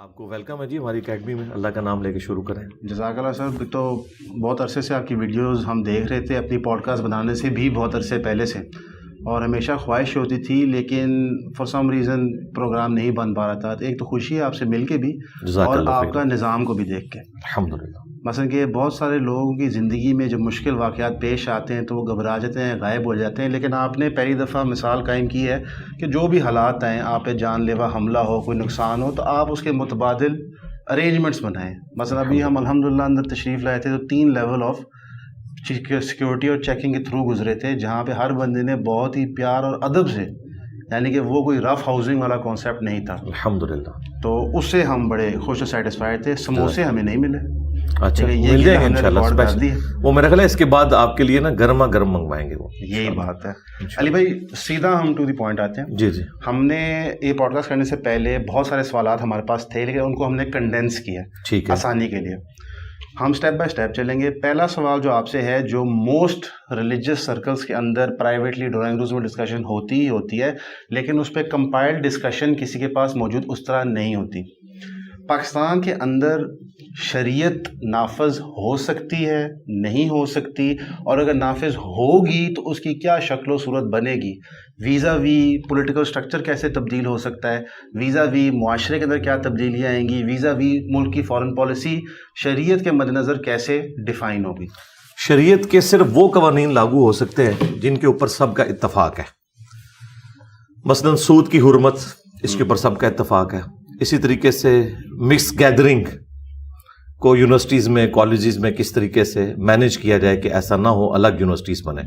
آپ کو ویلکم ہے جی ہماری اکیڈمی میں. اللہ کا نام لے کے شروع کریں. جزاک اللہ سر. تو بہت عرصے سے آپ کی ویڈیوز ہم دیکھ رہے تھے, اپنی پوڈ کاسٹ بنانے سے بھی بہت عرصے پہلے سے, اور ہمیشہ خواہش ہوتی تھی لیکن فار سم ریزن پروگرام نہیں بن پا رہا تھا. ایک تو خوشی ہے آپ سے مل کے بھی اور آپ کا نظام کو بھی دیکھ کے. الحمدللہ. مثلا کہ بہت سارے لوگوں کی زندگی میں جب مشکل واقعات پیش آتے ہیں تو وہ گھبرا جاتے ہیں, غائب ہو جاتے ہیں, لیکن آپ نے پہلی دفعہ مثال قائم کی ہے کہ جو بھی حالات آئیں, آپ پہ جان لیوا حملہ ہو, کوئی نقصان ہو, تو آپ اس کے متبادل ارینجمنٹس بنائیں. مثلا ابھی ہم الحمدللہ اندر تشریف لائے تھے تو 3 لیول آف سیکیورٹی اور چیکنگ کے تھرو گزرے تھے, جہاں پہ ہر بندے نے بہت ہی پیار اور ادب سے, یعنی کہ وہ کوئی رف ہاؤسنگ والا کانسیپٹ نہیں تھا الحمدللہ. تو اس سے ہم بڑے خوش و سیٹسفائڈ تھے. سموسے ہمیں نہیں ملے. اچھا مل جائیں گے انشاءاللہ اسپیشل. وہ میرا خیال ہے اس کے بعد آپ کے لیے نا گرما گرم منگوائیں گے وہ. یہی بات ہے. علی بھائی سیدھا ہم ٹو دی پوائنٹ آتے ہیں. جی جی. ہم نے یہ پوڈ کاسٹ کرنے سے پہلے بہت سارے سوالات ہمارے پاس تھے, لیکن ان کو ہم نے کنڈینس کیا ٹھیک ہے آسانی کے لیے. ہم سٹیپ بائی سٹیپ چلیں گے. پہلا سوال جو آپ سے ہے, جو موسٹ ریلیجیس سرکلز کے اندر پرائیویٹلی ڈرائنگ رومز میں ڈسکشن ہوتی ہی ہوتی ہے, لیکن اس پہ کمپائلڈ ڈسکشن کسی کے پاس موجود اس طرح نہیں ہوتی. پاکستان کے اندر شریعت نافذ ہو سکتی ہے, نہیں ہو سکتی, اور اگر نافذ ہوگی تو اس کی کیا شکل و صورت بنے گی, ویزا وی پولیٹیکل سٹرکچر کیسے تبدیل ہو سکتا ہے, ویزا وی معاشرے کے اندر کیا تبدیلیاں آئیں گی, ویزا وی ملک کی فارن پالیسی شریعت کے مد نظر کیسے ڈیفائن ہوگی. شریعت کے صرف وہ قوانین لاگو ہو سکتے ہیں جن کے اوپر سب کا اتفاق ہے. مثلا سود کی حرمت, اس کے اوپر سب کا اتفاق ہے. اسی طریقے سے مکس گیدرنگ کو یونیورسٹیز میں, کالجز میں کس طریقے سے مینیج کیا جائے کہ ایسا نہ ہو, الگ یونیورسٹیز بنے.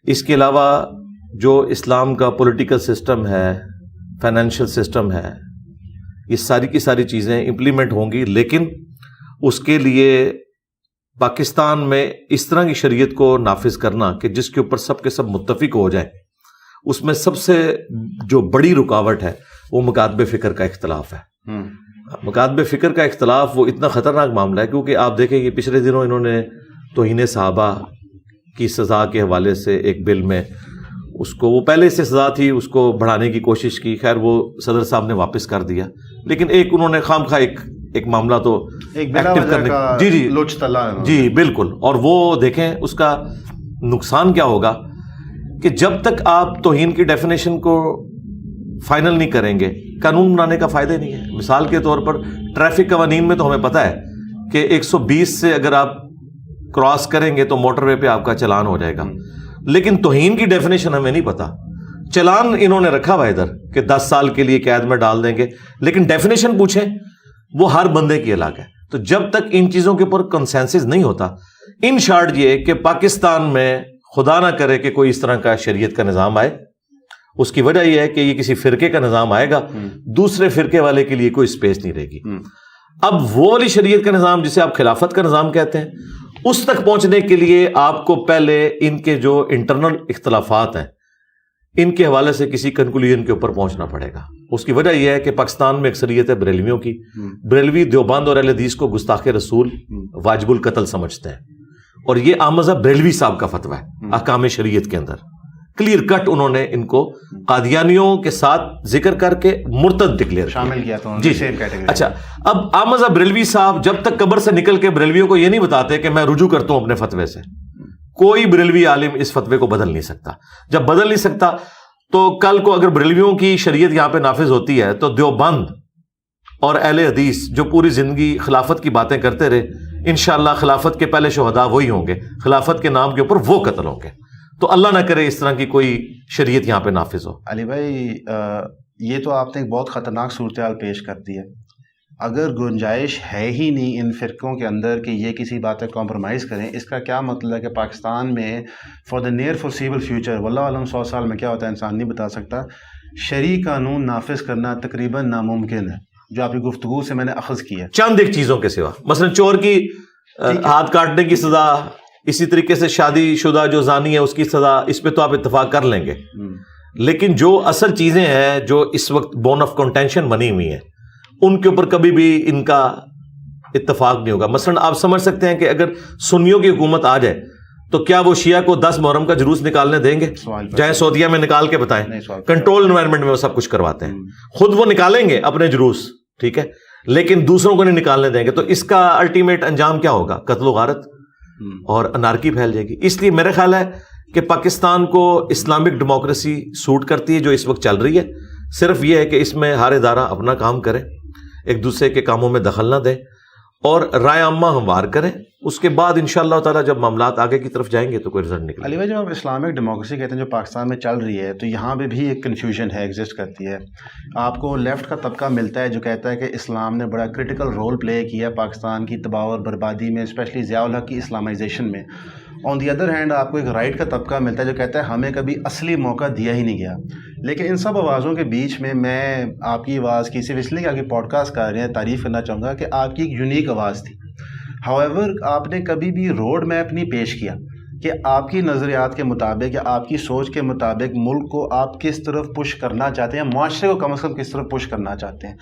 اس کے علاوہ جو اسلام کا پولیٹیکل سسٹم ہے, فائنینشیل سسٹم ہے, یہ ساری کی ساری چیزیں امپلیمنٹ ہوں گی, لیکن اس کے لیے پاکستان میں اس طرح کی شریعت کو نافذ کرنا کہ جس کے اوپر سب کے سب متفق ہو جائیں, اس میں سب سے جو بڑی رکاوٹ ہے وہ مکاتب فکر کا اختلاف ہے. مکاتب فکر کا اختلاف وہ اتنا خطرناک معاملہ ہے کیونکہ آپ دیکھیں کہ پچھلے دنوں انہوں نے توہین صحابہ کی سزا کے حوالے سے ایک بل میں اس کو, وہ پہلے سے سزا تھی, اس کو بڑھانے کی کوشش کی. خیر وہ صدر صاحب نے واپس کر دیا, لیکن ایک انہوں نے خام خواہ ایک معاملہ تو ایکٹیو کرنے جی جی جی بالکل. اور وہ دیکھیں اس کا نقصان کیا ہوگا کہ جب تک آپ توہین کی ڈیفینیشن کو فائنل نہیں کریں گے, قانون بنانے کا فائدہ نہیں ہے. مثال کے طور پر ٹریفک قوانین میں تو ہمیں پتہ ہے کہ 120 سے اگر آپ کراس کریں گے تو موٹر وے پہ آپ کا چلان ہو جائے گا, لیکن توہین کی ڈیفینیشن ہمیں نہیں پتا. چلان انہوں نے رکھا ہوا ادھر کہ 10 سال کے لیے قید میں ڈال دیں گے, لیکن ڈیفینیشن پوچھیں وہ ہر بندے کی الگ ہے. تو جب تک ان چیزوں کے اوپر کنسنسس نہیں ہوتا, ان شارٹ یہ کہ پاکستان میں خدا نہ کرے کہ کوئی اس طرح کا شریعت کا نظام آئے, اس کی وجہ یہ ہے کہ یہ کسی فرقے کا نظام آئے گا, دوسرے فرقے والے کے لیے کوئی اسپیس نہیں رہے گی. اب وہ والی شریعت کا نظام جسے آپ خلافت کا نظام کہتے ہیں, اس تک پہنچنے کے لیے آپ کو پہلے ان کے جو انٹرنل اختلافات ہیں ان کے حوالے سے کسی کنکلوژن کے اوپر پہنچنا پڑے گا. اس کی وجہ یہ ہے کہ پاکستان میں اکثریت ہے بریلویوں کی. بریلوی دیوبند اور اہل حدیث کو گستاخ رسول واجب القتل سمجھتے ہیں, اور یہ آمزہ بریلوی صاحب کا فتویٰ ہے احکام شریعت کے اندر. کلیئر کٹ انہوں نے ان کو قادیانیوں کے ساتھ ذکر کر کے مرتد ڈکلیئر شامل کیا تھا جی سیم کیٹیگری. اچھا اب آمزہ بریلوی صاحب جب تک قبر سے نکل کے بریلویوں کو یہ نہیں بتاتے کہ میں رجوع کرتا ہوں اپنے فتوے سے, کوئی بریلوی عالم اس فتوے کو بدل نہیں سکتا. جب بدل نہیں سکتا تو کل کو اگر بریلویوں کی شریعت یہاں پہ نافذ ہوتی ہے تو دیوبند اور اہل حدیث جو پوری زندگی خلافت کی باتیں کرتے رہے, انشاءاللہ خلافت کے پہلے شہداء وہی ہوں گے, خلافت کے نام کے اوپر وہ قتل ہوں گے. تو اللہ نہ کرے اس طرح کی کوئی شریعت یہاں پہ نافذ ہو. علی بھائی یہ تو آپ نے ایک بہت خطرناک صورتحال پیش کر دی ہے. اگر گنجائش ہے ہی نہیں ان فرقوں کے اندر کہ یہ کسی بات پہ کمپرومائز کریں, اس کا کیا مطلب ہے کہ پاکستان میں for the near foreseeable future, واللہ عالم 100 سال میں کیا ہوتا ہے انسان نہیں بتا سکتا, شرعی قانون نافذ کرنا تقریباً ناممکن ہے, جو آپ کی گفتگو سے میں نے اخذ کیا. چند ایک چیزوں کے سوا, مثلا چور کی ہاتھ کاٹنے کی سزا, اسی طریقے سے شادی شدہ جو زانی ہے اس کی سزا, اس پہ تو آپ اتفاق کر لیں گے, لیکن جو اصل چیزیں ہیں جو اس وقت بون آف کنٹینشن بنی ہوئی ہیں ان کے اوپر کبھی بھی ان کا اتفاق نہیں ہوگا. مثلا آپ سمجھ سکتے ہیں کہ اگر سنیوں کی حکومت آ جائے تو کیا وہ شیعہ کو 10 محرم کا جلوس نکالنے دیں گے؟ چاہے سعودیہ میں نکال کے بتائیں, کنٹرول انوائرمنٹ میں وہ سب کچھ کرواتے ہیں, خود وہ نکالیں گے اپنے جلوس ٹھیک ہے, لیکن دوسروں کو نہیں نکالنے دیں گے, تو اس کا الٹیمیٹ انجام کیا ہوگا؟ قتل و غارت اور انارکی پھیل جائے گی. اس لیے میرا خیال ہے کہ پاکستان کو اسلامک ڈیموکریسی سوٹ کرتی ہے جو اس وقت چل رہی ہے. صرف یہ ہے کہ اس میں ہر ادارہ اپنا کام کرے, ایک دوسرے کے کاموں میں دخل نہ دے اور رائے عامہ ہموار کریں. اس کے بعد انشاءاللہ تعالیٰ جب معاملات آگے کی طرف جائیں گے تو کوئی رزلٹ نکلے. علی بھائی, جب آپ اسلامک ڈیموکریسی کہتے ہیں جو پاکستان میں چل رہی ہے, تو یہاں پہ بھی ایک کنفیوژن ہے, ایگزسٹ کرتی ہے. آپ کو لیفٹ کا طبقہ ملتا ہے جو کہتا ہے کہ اسلام نے بڑا کرٹیکل رول پلے کیا پاکستان کی تباہ اور بربادی میں, اسپیشلی ضیاء الحق کی اسلامائزیشن میں. آن دی ادر ہینڈ آپ کو ایک رائٹ کا طبقہ ملتا ہے جو کہتا ہے ہمیں کبھی اصلی موقع دیا ہی نہیں گیا. لیکن ان سب آوازوں کے بیچ میں آپ کی آواز کی صرف اس لیے کہ آپ کی پوڈ کاسٹ کر رہے ہیں تعریف کرنا چاہوں گا کہ آپ کی ایک یونیک آواز تھی. ہاؤیور آپ نے کبھی بھی روڈ میپ نہیں پیش کیا کہ آپ کی نظریات کے مطابق یا آپ کی سوچ کے مطابق ملک کو آپ کس طرف پش کرنا چاہتے ہیں, معاشرے کو کم از کم کس طرف پش کرنا چاہتے ہیں.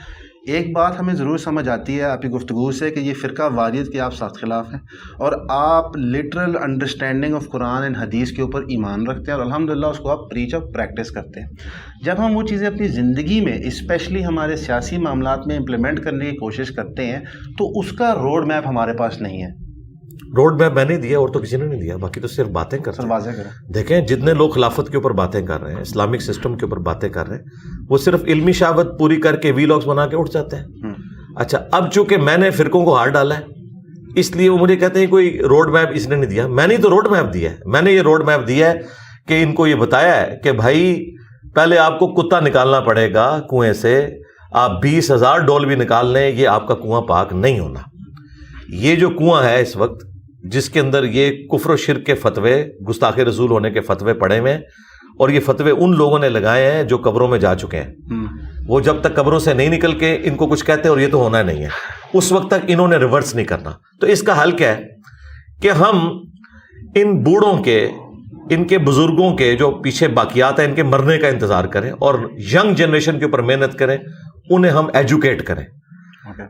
ایک بات ہمیں ضرور سمجھ آتی ہے آپ کی گفتگو سے کہ یہ فرقہ واریت کے آپ سخت خلاف ہیں اور آپ literal understanding of Quran and حدیث کے اوپر ایمان رکھتے ہیں اور الحمدللہ اس کو آپ پریچ آف پریکٹس کرتے ہیں. جب ہم وہ چیزیں اپنی زندگی میں اسپیشلی ہمارے سیاسی معاملات میں امپلیمنٹ کرنے کی کوشش کرتے ہیں تو اس کا روڈ میپ ہمارے پاس نہیں ہے. روڈ میپ میں نے دیا اور تو کسی نے نہیں دیا, باقی تو صرف باتیں کر رہے ہیں. واضح کریں, دیکھیں جتنے لوگ خلافت کے اوپر باتیں کر رہے ہیں, اسلامک سسٹم کے اوپر باتیں کر رہے ہیں, وہ صرف علمی شہادت پوری کر کے وی لاگس بنا کے اٹھ جاتے ہیں. اچھا, اب چونکہ میں نے فرقوں کو ہار ڈالا ہے اس لیے وہ مجھے کہتے ہیں کوئی روڈ میپ اس نے نہیں دیا. میں نے تو روڈ میپ دیا ہے, میں نے یہ روڈ میپ دیا ہے کہ ان کو یہ بتایا ہے کہ بھائی پہلے آپ کو کتا نکالنا پڑے گا کنویں سے, آپ 20,000 ڈول بھی نکال لیں یہ آپ کا کنواں پاک نہیں ہونا. یہ جو کنواں ہے اس وقت جس کے اندر یہ کفر و شرک کے فتوے, گستاخ رسول ہونے کے فتوے پڑے ہوئے ہیں, اور یہ فتوے ان لوگوں نے لگائے ہیں جو قبروں میں جا چکے ہیں. وہ جب تک قبروں سے نہیں نکل کے ان کو کچھ کہتے اور یہ تو ہونا نہیں ہے, اس وقت تک انہوں نے ریورس نہیں کرنا. تو اس کا حل کیا ہے کہ ہم ان بوڑھوں کے, ان کے بزرگوں کے جو پیچھے باقیات ہیں ان کے مرنے کا انتظار کریں اور ینگ جنریشن کے اوپر محنت کریں, انہیں ہم ایجوکیٹ کریں.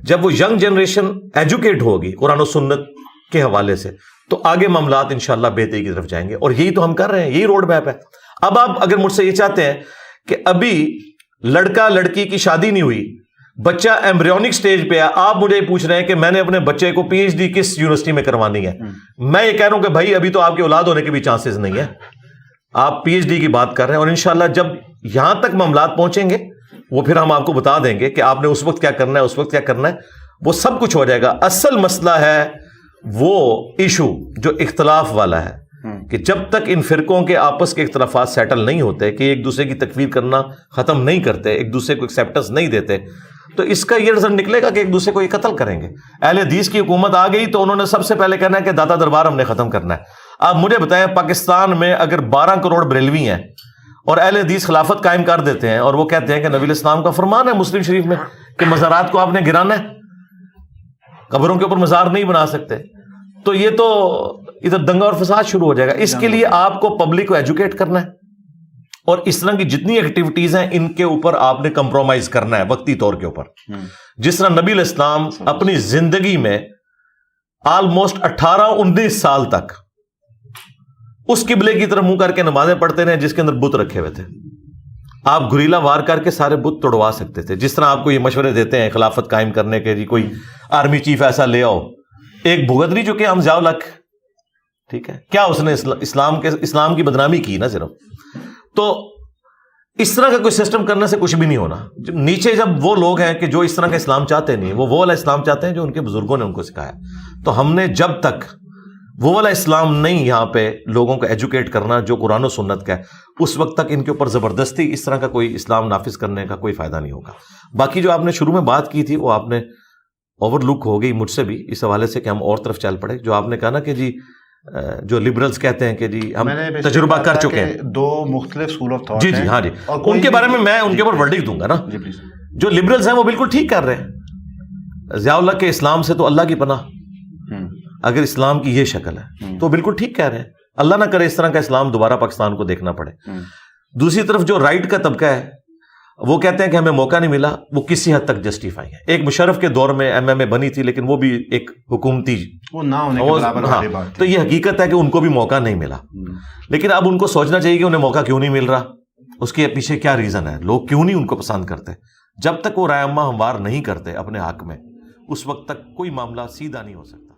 جب وہ ینگ جنریشن ایجوکیٹ ہوگی قرآن و سنت کے حوالے سے تو آگے معاملات انشاءاللہ بہتری کی طرف جائیں گے, اور یہی تو ہم کر رہے ہیں, یہی روڈ میپ ہے. اب آپ اگر مجھ سے یہ چاہتے ہیں کہ ابھی لڑکا لڑکی کی شادی نہیں ہوئی, بچہ ایمبریونک سٹیج پہ ہے, آپ مجھے یہ پوچھ رہے ہیں کہ میں نے اپنے بچے کو پی ایچ ڈی کس یونیورسٹی میں کروانی ہے. میں یہ کہہ رہا ہوں کہ بھائی ابھی تو آپ کی اولاد ہونے کے بھی چانسز نہیں ہے, آپ پی ایچ ڈی کی بات کر رہے ہیں, اور انشاءاللہ جب یہاں تک معاملات پہنچیں گے وہ پھر ہم آپ کو بتا دیں گے کہ آپ نے اس وقت کیا کرنا ہے, اس وقت کیا کرنا ہے, وہ سب کچھ ہو جائے گا. اصل مسئلہ ہے وہ ایشو جو اختلاف والا ہے کہ جب تک ان فرقوں کے آپس کے اختلافات سیٹل نہیں ہوتے, کہ ایک دوسرے کی تکفیر کرنا ختم نہیں کرتے, ایک دوسرے کو ایکسیپٹنس نہیں دیتے, تو اس کا یہ رزلٹ نکلے گا کہ ایک دوسرے کو یہ قتل کریں گے. اہل حدیث کی حکومت آ گئی تو انہوں نے سب سے پہلے کہنا ہے کہ داتا دربار ہم نے ختم کرنا ہے. آپ مجھے بتائیں پاکستان میں اگر 12 کروڑ بریلوی ہیں اور اہل حدیث خلافت قائم کر دیتے ہیں اور وہ کہتے ہیں کہ نبی الاسلام کا فرمان ہے مسلم شریف میں کہ مزارات کو آپ نے گرانا ہے, قبروں کے اوپر مزار نہیں بنا سکتے, تو یہ تو ادھر دنگا اور فساد شروع ہو جائے گا. اس کے لیے آپ کو پبلک کو ایجوکیٹ کرنا ہے, اور اس طرح کی جتنی ایکٹیویٹیز ہیں ان کے اوپر آپ نے کمپرومائز کرنا ہے وقتی طور کے اوپر. جس طرح نبی علیہ السلام اپنی زندگی میں آلموسٹ 18-19 سال تک اس قبلے کی طرف منہ کر کے نمازیں پڑھتے رہے جس کے اندر بت رکھے ہوئے تھے. آپ گریلا وار کر کے سارے بت توڑوا سکتے تھے. جس طرح آپ کو یہ مشورے دیتے ہیں خلافت قائم کرنے کے, جی کوئی آرمی چیف ایسا لے آؤ, ایک بھگت جو کہ ہم ضیاء الحق, ٹھیک ہے, کیا اس نے اسلام کی بدنامی کی نا صرف. تو اس طرح کا کوئی سسٹم کرنے سے کچھ بھی نہیں ہونا. نیچے جب وہ لوگ ہیں کہ جو اس طرح کا اسلام چاہتے نہیں, وہ والا اسلام چاہتے ہیں جو ان کے بزرگوں نے ان کو سکھایا. تو ہم نے جب تک وہ والا اسلام نہیں یہاں پہ لوگوں کو ایجوکیٹ کرنا جو قرآن و سنت کا ہے, اس وقت تک ان کے اوپر زبردستی اس طرح کا کوئی اسلام نافذ کرنے کا کوئی فائدہ نہیں ہوگا. باقی جو آپ نے شروع میں بات کی تھی وہ آپ نے اوور لک ہو گئی مجھ سے بھی اس حوالے سے کہ ہم اور طرف چل پڑے. جو آپ نے کہا نا کہ جی جو لبرلز کہتے ہیں کہ جی ہم تجربہ کر چکے ہیں, 2 مختلف اسکول آف تھاٹ, جی جی ہاں جی, ان کے بارے میں ان کے اوپر ورڈکٹ دوں گا نا. جو لبرلز ہیں وہ بالکل ٹھیک کر رہے ہیں. ضیاء الحق کے اسلام سے تو اللہ کی پناہ, اگر اسلام کی یہ شکل ہے تو بالکل ٹھیک کہہ رہے ہیں. اللہ نہ کرے اس طرح کا اسلام دوبارہ پاکستان کو دیکھنا پڑے. دوسری طرف جو رائٹ کا طبقہ ہے وہ کہتے ہیں کہ ہمیں موقع نہیں ملا, وہ کسی حد تک جسٹیفائی ہے. ایک مشرف کے دور میں ایم ایم اے بنی تھی لیکن وہ بھی ایک حکومتی, وہ نہ ہونے کے برابر والی بات ہے. تو یہ حقیقت ہے کہ ان کو بھی موقع نہیں ملا. لیکن اب ان کو سوچنا چاہیے کہ انہیں موقع کیوں نہیں مل رہا, اس کے پیچھے کیا ریزن ہے, لوگ کیوں نہیں ان کو پسند کرتے. جب تک وہ رائے عامہ ہموار نہیں کرتے اپنے حق میں، اس وقت تک کوئی معاملہ سیدھا نہیں ہو سکتا۔